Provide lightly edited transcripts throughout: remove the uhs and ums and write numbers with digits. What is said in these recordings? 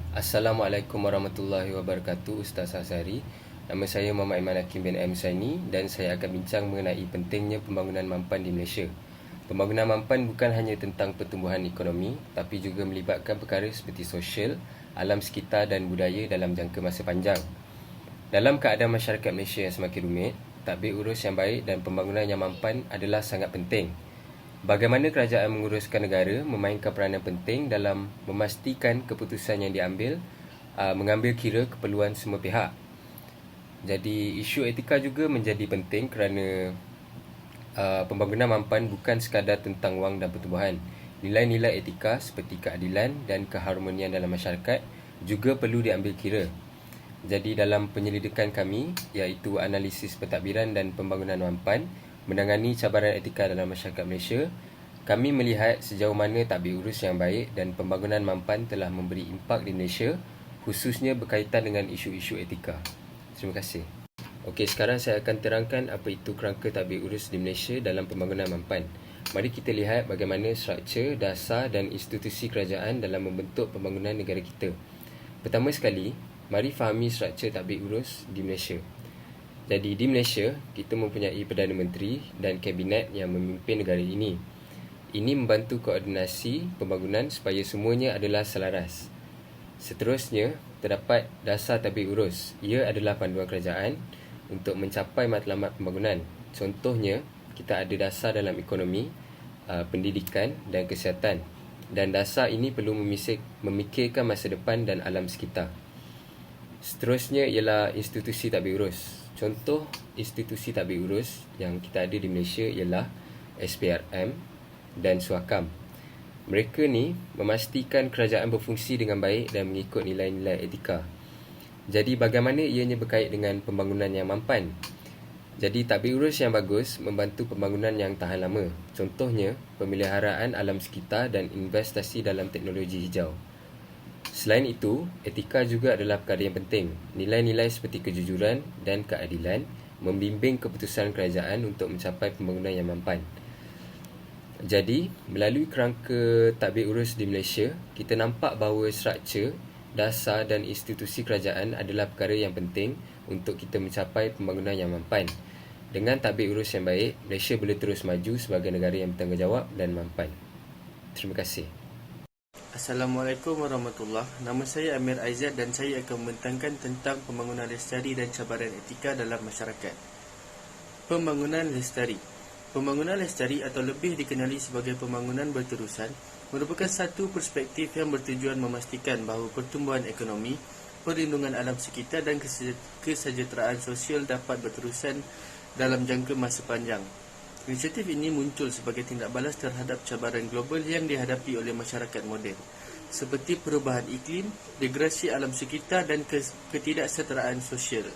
Assalamualaikum warahmatullahi wabarakatuh, Ustaz Azhari. Nama saya Muhammad Iman Hakim bin M. Saini dan saya akan bincang mengenai pentingnya pembangunan mampan di Malaysia. Pembangunan mampan bukan hanya tentang pertumbuhan ekonomi, tapi juga melibatkan perkara seperti sosial, alam sekitar dan budaya dalam jangka masa panjang. Dalam keadaan masyarakat Malaysia yang semakin rumit, tadbir urus yang baik dan pembangunan yang mampan adalah sangat penting. Bagaimana kerajaan menguruskan negara memainkan peranan penting dalam memastikan keputusan yang diambil mengambil kira keperluan semua pihak. Jadi isu etika juga menjadi penting kerana pembangunan mampan bukan sekadar tentang wang dan pertumbuhan. Nilai-nilai etika seperti keadilan dan keharmonian dalam masyarakat juga perlu diambil kira. Jadi dalam penyelidikan kami, iaitu analisis pentadbiran dan pembangunan mampan, menangani cabaran etika dalam masyarakat Malaysia, kami melihat sejauh mana tadbir urus yang baik dan pembangunan mampan telah memberi impak di Malaysia, khususnya berkaitan dengan isu-isu etika. Terima kasih. Okey, sekarang saya akan terangkan apa itu kerangka tadbir urus di Malaysia dalam pembangunan mampan. Mari kita lihat bagaimana struktur, dasar dan institusi kerajaan dalam membentuk pembangunan negara kita. Pertama sekali, mari fahami struktur tadbir urus di Malaysia. Jadi di Malaysia, kita mempunyai Perdana Menteri dan Kabinet yang memimpin negara ini. Ini membantu koordinasi pembangunan supaya semuanya adalah selaras. Seterusnya, terdapat dasar tadbir urus. Ia adalah panduan kerajaan untuk mencapai matlamat pembangunan. Contohnya, kita ada dasar dalam ekonomi, pendidikan dan kesihatan. Dan dasar ini perlu memikirkan masa depan dan alam sekitar. Seterusnya ialah institusi tadbir urus. Contoh institusi tadbir urus yang kita ada di Malaysia ialah SPRM dan Suakam. Mereka ni memastikan kerajaan berfungsi dengan baik dan mengikut nilai-nilai etika. Jadi bagaimana ianya berkait dengan pembangunan yang mampan? Jadi tadbir urus yang bagus membantu pembangunan yang tahan lama. Contohnya pemeliharaan alam sekitar dan investasi dalam teknologi hijau. Selain itu, etika juga adalah perkara yang penting. Nilai-nilai seperti kejujuran dan keadilan membimbing keputusan kerajaan untuk mencapai pembangunan yang mampan. Jadi, melalui kerangka tadbir urus di Malaysia, kita nampak bahawa struktur, dasar dan institusi kerajaan adalah perkara yang penting untuk kita mencapai pembangunan yang mampan. Dengan tadbir urus yang baik, Malaysia boleh terus maju sebagai negara yang bertanggungjawab dan mampan. Terima kasih. Assalamualaikum warahmatullahi. Nama saya Amir Aizat dan saya akan membentangkan tentang pembangunan lestari dan cabaran etika dalam masyarakat. Pembangunan lestari. Pembangunan lestari atau lebih dikenali sebagai pembangunan berterusan merupakan satu perspektif yang bertujuan memastikan bahawa pertumbuhan ekonomi, perlindungan alam sekitar dan kesejahteraan sosial dapat berterusan dalam jangka masa panjang. Inisiatif ini muncul sebagai tindak balas terhadap cabaran global yang dihadapi oleh masyarakat moden, seperti perubahan iklim, degradasi alam sekitar dan ketidaksetaraan sosial.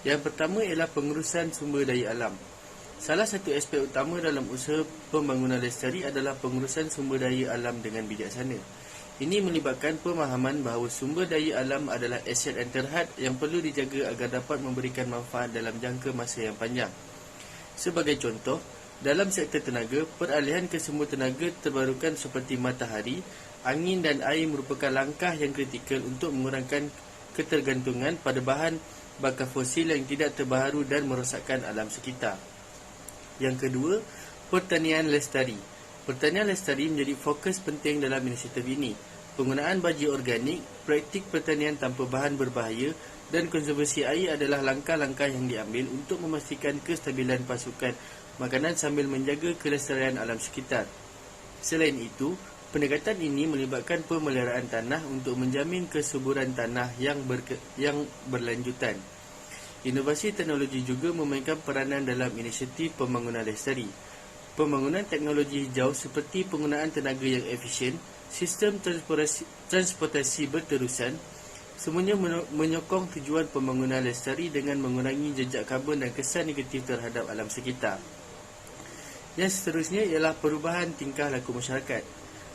Yang pertama ialah pengurusan sumber daya alam. Salah satu aspek utama dalam usaha pembangunan lestari adalah pengurusan sumber daya alam dengan bijaksana. Ini melibatkan pemahaman bahawa sumber daya alam adalah aset yang terhad yang perlu dijaga agar dapat memberikan manfaat dalam jangka masa yang panjang. Sebagai contoh, dalam sektor tenaga, peralihan ke sumber tenaga terbarukan seperti matahari, angin dan air merupakan langkah yang kritikal untuk mengurangkan ketergantungan pada bahan bakar fosil yang tidak terbaharu dan merosakkan alam sekitar. Yang kedua, pertanian lestari. Pertanian lestari menjadi fokus penting dalam inisiatif ini. Penggunaan baja organik, praktik pertanian tanpa bahan berbahaya dan konservasi air adalah langkah-langkah yang diambil untuk memastikan kestabilan pasukan makanan sambil menjaga kelestarian alam sekitar. Selain itu, pendekatan ini melibatkan pemeliharaan tanah untuk menjamin kesuburan tanah yang berlanjutan. Inovasi teknologi juga memainkan peranan dalam inisiatif pembangunan lestari. Pembangunan teknologi hijau seperti penggunaan tenaga yang efisien, sistem transportasi berterusan, semuanya menyokong tujuan pembangunan lestari dengan mengurangi jejak karbon dan kesan negatif terhadap alam sekitar. Yang seterusnya ialah perubahan tingkah laku masyarakat.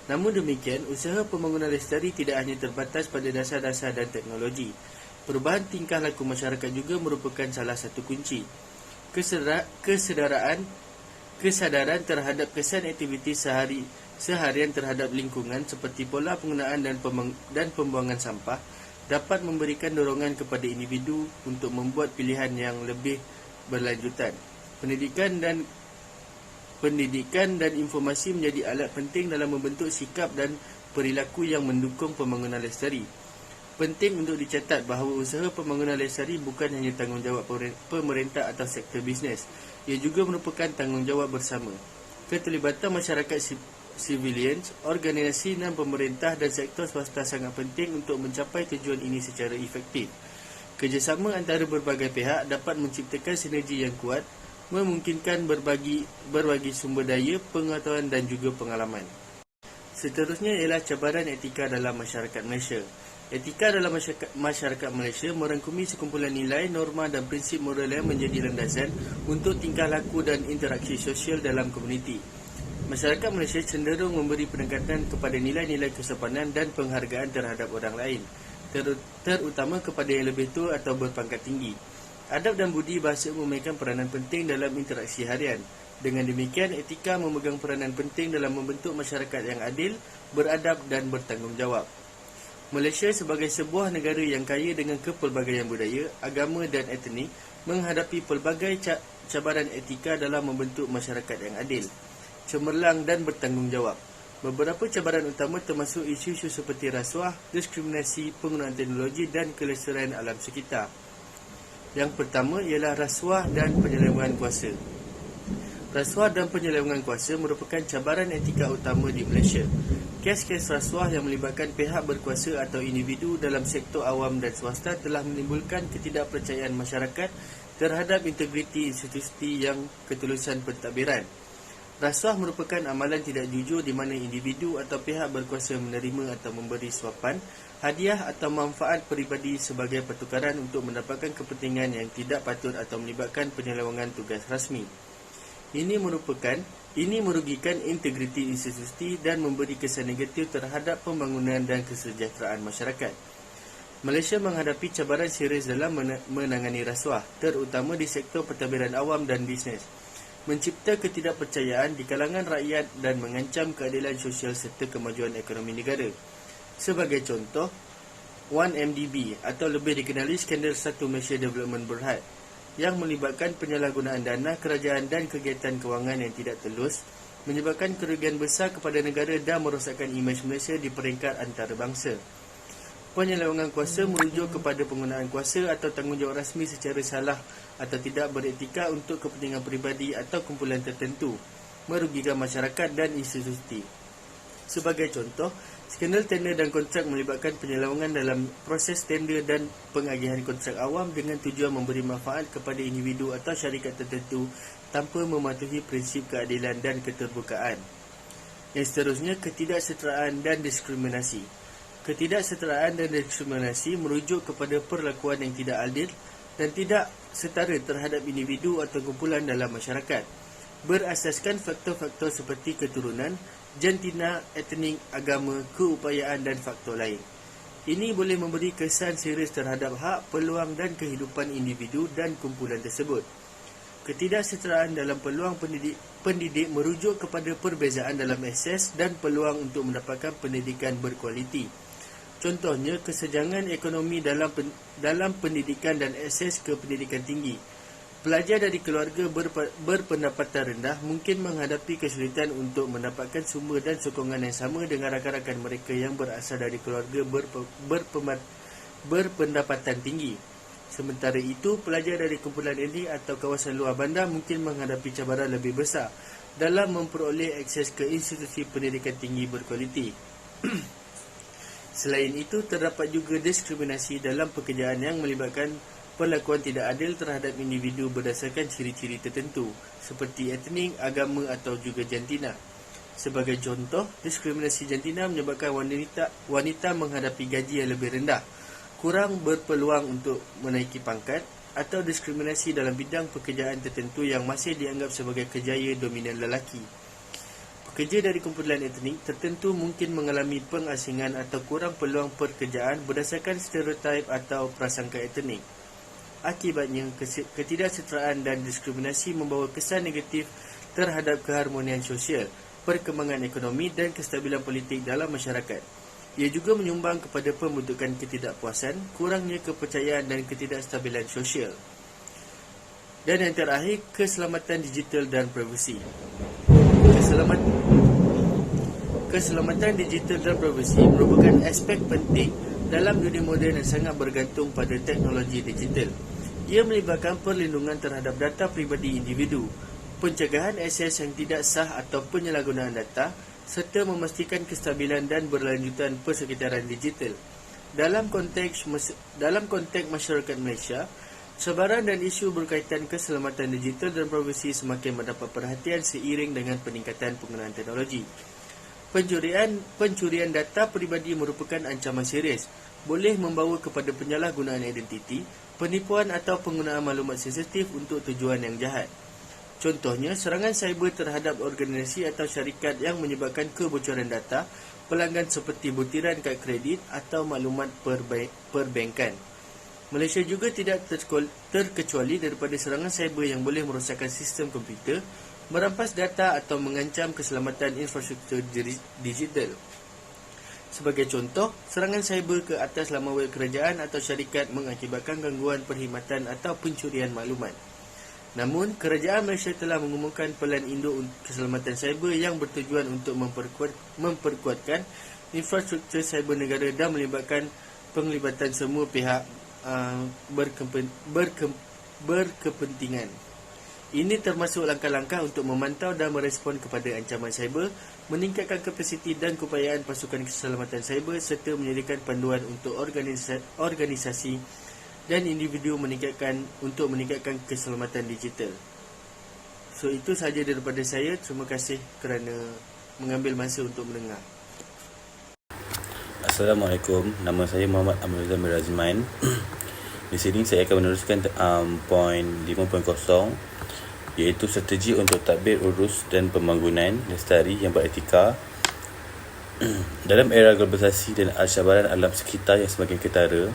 Namun demikian, usaha pembangunan lestari tidak hanya terbatas pada dasar-dasar dan teknologi. Perubahan tingkah laku masyarakat juga merupakan salah satu kunci. Kesedaraan kesadaran terhadap kesan aktiviti seharian terhadap lingkungan seperti pola penggunaan dan pembuangan sampah dapat memberikan dorongan kepada individu untuk membuat pilihan yang lebih berlanjutan. Pendidikan dan informasi menjadi alat penting dalam membentuk sikap dan perilaku yang mendukung pembangunan lestari. Penting untuk dicatat bahawa usaha pembangunan lestari bukan hanya tanggungjawab pemerintah atau sektor bisnes. Ia juga merupakan tanggungjawab bersama. Keterlibatan masyarakat civilian, organisasi non-pemerintah dan sektor swasta sangat penting untuk mencapai tujuan ini secara efektif. Kerjasama antara berbagai pihak dapat menciptakan sinergi yang kuat, memungkinkan berbagi sumber daya, pengetahuan dan juga pengalaman. Seterusnya ialah cabaran etika dalam masyarakat Malaysia. Etika dalam masyarakat Malaysia merangkumi sekumpulan nilai, norma dan prinsip moral yang menjadi landasan untuk tingkah laku dan interaksi sosial dalam komuniti. Masyarakat Malaysia cenderung memberi penekanan kepada nilai-nilai kesopanan dan penghargaan terhadap orang lain, terutama kepada yang lebih tua atau berpangkat tinggi. Adab dan budi bahasa memainkan peranan penting dalam interaksi harian. Dengan demikian, etika memegang peranan penting dalam membentuk masyarakat yang adil, beradab dan bertanggungjawab. Malaysia sebagai sebuah negara yang kaya dengan kepelbagaian budaya, agama dan etnik menghadapi pelbagai cabaran etika dalam membentuk masyarakat yang adil, cemerlang dan bertanggungjawab. Beberapa cabaran utama termasuk isu-isu seperti rasuah, diskriminasi, penggunaan teknologi dan kelestarian alam sekitar. Yang pertama ialah rasuah dan penyelewengan kuasa. Rasuah dan penyelewengan kuasa merupakan cabaran etika utama di Malaysia. Kes-kes rasuah yang melibatkan pihak berkuasa atau individu dalam sektor awam dan swasta telah menimbulkan ketidakpercayaan masyarakat terhadap integriti institusi yang ketulusan pentadbiran. Rasuah merupakan amalan tidak jujur di mana individu atau pihak berkuasa menerima atau memberi suapan, hadiah atau manfaat peribadi sebagai pertukaran untuk mendapatkan kepentingan yang tidak patut atau melibatkan penyelewengan tugas rasmi. Ini merugikan integriti institusi dan memberi kesan negatif terhadap pembangunan dan kesejahteraan masyarakat. Malaysia menghadapi cabaran serius dalam menangani rasuah, terutama di sektor pentadbiran awam dan bisnes, mencipta ketidakpercayaan di kalangan rakyat dan mengancam keadilan sosial serta kemajuan ekonomi negara. Sebagai contoh, 1MDB atau lebih dikenali skandal Satu Malaysia Development Berhad yang melibatkan penyalahgunaan dana kerajaan dan kegiatan kewangan yang tidak telus, menyebabkan kerugian besar kepada negara dan merosakkan imej Malaysia di peringkat antarabangsa. Penyelewengan kuasa merujuk kepada penggunaan kuasa atau tanggungjawab rasmi secara salah atau tidak beretika untuk kepentingan peribadi atau kumpulan tertentu, merugikan masyarakat dan institusi. Sebagai contoh, skandal tender dan kontrak melibatkan penyelewengan dalam proses tender dan pengagihan kontrak awam dengan tujuan memberi manfaat kepada individu atau syarikat tertentu tanpa mematuhi prinsip keadilan dan keterbukaan. Yang seterusnya, ketidaksetaraan dan diskriminasi. Ketidaksetaraan dan diskriminasi merujuk kepada perlakuan yang tidak adil dan tidak setara terhadap individu atau kumpulan dalam masyarakat, berasaskan faktor-faktor seperti keturunan, jantina, etnik, agama, keupayaan dan faktor lain. Ini boleh memberi kesan serius terhadap hak, peluang dan kehidupan individu dan kumpulan tersebut. Ketidaksetaraan dalam peluang pendidik merujuk kepada perbezaan dalam akses dan peluang untuk mendapatkan pendidikan berkualiti. Contohnya, kesenjangan ekonomi dalam pendidikan dan akses ke pendidikan tinggi. Pelajar dari keluarga berpendapatan rendah mungkin menghadapi kesulitan untuk mendapatkan sumber dan sokongan yang sama dengan rakan-rakan mereka yang berasal dari keluarga berpendapatan tinggi. Sementara itu, pelajar dari kumpulan etnik atau kawasan luar bandar mungkin menghadapi cabaran lebih besar dalam memperoleh akses ke institusi pendidikan tinggi berkualiti. Selain itu, terdapat juga diskriminasi dalam pekerjaan yang melibatkan perlakuan tidak adil terhadap individu berdasarkan ciri-ciri tertentu seperti etnik, agama atau juga jantina. Sebagai contoh, diskriminasi jantina menyebabkan wanita menghadapi gaji yang lebih rendah, kurang berpeluang untuk menaiki pangkat, atau diskriminasi dalam bidang pekerjaan tertentu yang masih dianggap sebagai kerjaya dominan lelaki. Pekerja dari kumpulan etnik tertentu mungkin mengalami pengasingan atau kurang peluang pekerjaan berdasarkan stereotip atau prasangka etnik. Akibatnya, ketidaksetaraan dan diskriminasi membawa kesan negatif terhadap keharmonian sosial, perkembangan ekonomi dan kestabilan politik dalam masyarakat. Ia juga menyumbang kepada pembentukan ketidakpuasan, kurangnya kepercayaan dan ketidakstabilan sosial. Dan yang terakhir, keselamatan digital dan privasi. Keselamatan digital dan privasi merupakan aspek penting dalam dunia moden yang sangat bergantung pada teknologi digital. Ia melibatkan perlindungan terhadap data pribadi individu, pencegahan akses yang tidak sah atau penyalahgunaan data, serta memastikan kestabilan dan berlanjutan persekitaran digital. Dalam konteks masyarakat Malaysia, sebaran dan isu berkaitan keselamatan digital dan privasi semakin mendapat perhatian seiring dengan peningkatan penggunaan teknologi. Pencurian data peribadi merupakan ancaman serius, boleh membawa kepada penyalahgunaan identiti, penipuan atau penggunaan maklumat sensitif untuk tujuan yang jahat. Contohnya, serangan cyber terhadap organisasi atau syarikat yang menyebabkan kebocoran data pelanggan seperti butiran kad kredit atau maklumat perbankan. Malaysia juga tidak terkecuali daripada serangan cyber yang boleh merosakkan sistem komputer, merampas data atau mengancam keselamatan infrastruktur digital. Sebagai contoh, serangan cyber ke atas laman web kerajaan atau syarikat mengakibatkan gangguan perkhidmatan atau pencurian maklumat. Namun, kerajaan Malaysia telah mengumumkan pelan induk keselamatan cyber yang bertujuan untuk memperkuatkan infrastruktur cyber negara dan melibatkan penglibatan semua pihak berkepentingan. Ini termasuk langkah-langkah untuk memantau dan merespon kepada ancaman cyber, meningkatkan kapasiti dan keupayaan pasukan keselamatan cyber serta menyediakan panduan untuk organisasi dan individu untuk meningkatkan keselamatan digital. So, itu sahaja daripada saya. Terima kasih kerana mengambil masa untuk mendengar. Assalamualaikum, nama saya Muhammad Amir Azman. Di sini saya akan meneruskan poin 5.0, iaitu strategi untuk tadbir urus dan pembangunan lestari yang beretika. Dalam era globalisasi dan cabaran alam sekitar yang semakin ketara,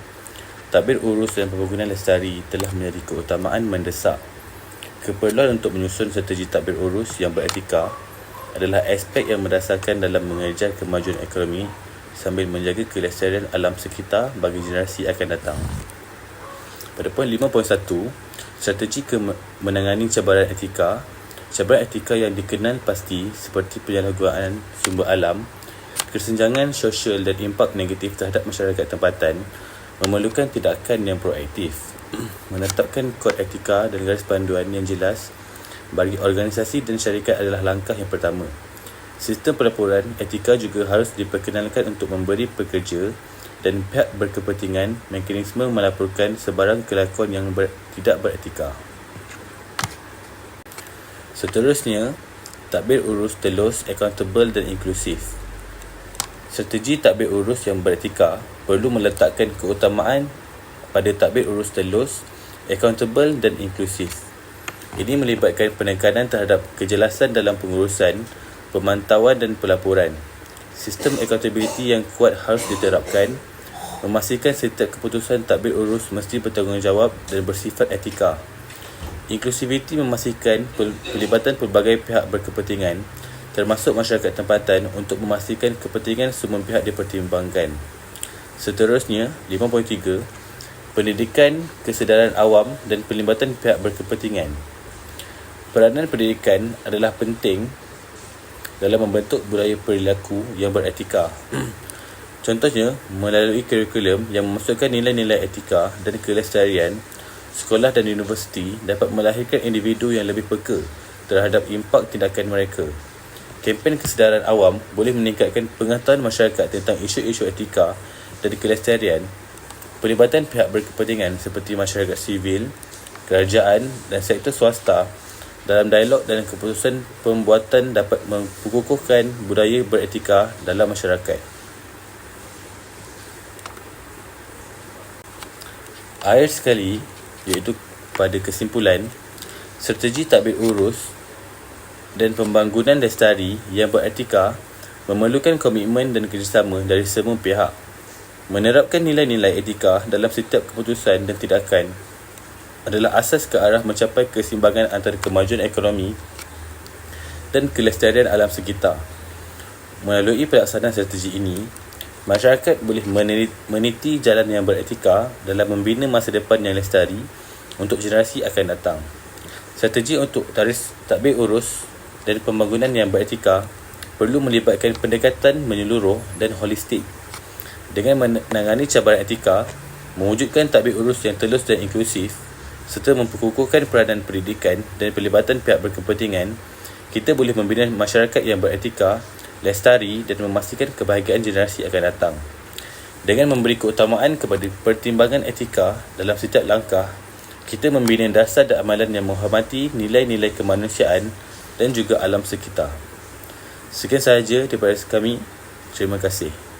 tadbir urus dan pembangunan lestari telah menjadi keutamaan mendesak. Keperluan untuk menyusun strategi tadbir urus yang beretika adalah aspek yang mendasarkan dalam mengejar kemajuan ekonomi sambil menjaga kelestarian alam sekitar bagi generasi akan datang. Pada poin 5.1, strategi menangani cabaran etika. Cabaran etika yang dikenal pasti seperti penyalahgunaan sumber alam, kesenjangan sosial dan impak negatif terhadap masyarakat tempatan memerlukan tindakan yang proaktif. Menetapkan kod etika dan garis panduan yang jelas bagi organisasi dan syarikat adalah langkah yang pertama. Sistem pelaporan etika juga harus diperkenalkan untuk memberi pekerja dan pihak berkepentingan mekanisme melaporkan sebarang kelakuan yang tidak beretika. Seterusnya, tadbir urus telus, accountable dan inklusif. Strategi tadbir urus yang beretika perlu meletakkan keutamaan pada tadbir urus telus, accountable dan inklusif. Ini melibatkan penekanan terhadap kejelasan dalam pengurusan, pemantauan dan pelaporan. Sistem accountability yang kuat harus diterapkan, memastikan setiap keputusan tadbir urus mesti bertanggungjawab dan bersifat etika. Inklusiviti memastikan pelibatan pelbagai pihak berkepentingan, termasuk masyarakat tempatan, untuk memastikan kepentingan semua pihak dipertimbangkan. Seterusnya, 5.3, pendidikan, kesedaran awam dan pelibatan pihak berkepentingan. Peranan pendidikan adalah penting dalam membentuk budaya perilaku yang beretika. Contohnya, melalui kurikulum yang memasukkan nilai-nilai etika dan kelestarian, sekolah dan universiti dapat melahirkan individu yang lebih peka terhadap impak tindakan mereka. Kempen kesedaran awam boleh meningkatkan pengetahuan masyarakat tentang isu-isu etika dan kelestarian. Pelibatan pihak berkepentingan seperti masyarakat sivil, kerajaan dan sektor swasta dalam dialog dan keputusan pembuatan dapat mengukuhkan budaya beretika dalam masyarakat. Akhir sekali, iaitu pada kesimpulan, strategi tadbir urus dan pembangunan lestari yang beretika memerlukan komitmen dan kerjasama dari semua pihak. Menerapkan nilai-nilai etika dalam setiap keputusan dan tindakan adalah asas ke arah mencapai keseimbangan antara kemajuan ekonomi, dan kelestarian alam sekitar. Melalui pelaksanaan strategi ini, masyarakat boleh meniti jalan yang beretika dalam membina masa depan yang lestari untuk generasi akan datang. Strategi untuk tadbir urus dan pembangunan yang beretika perlu melibatkan pendekatan menyeluruh dan holistik dengan menangani cabaran etika, mewujudkan tadbir urus yang telus dan inklusif serta memperkukuhkan peranan pendidikan dan pelibatan pihak berkepentingan. Kita boleh membina masyarakat yang beretika, lestari dan memastikan kebahagiaan generasi akan datang. Dengan memberi keutamaan kepada pertimbangan etika dalam setiap langkah, kita membina dasar dan amalan yang menghormati nilai-nilai kemanusiaan dan juga alam sekitar. Sekian sahaja daripada kami. Terima kasih.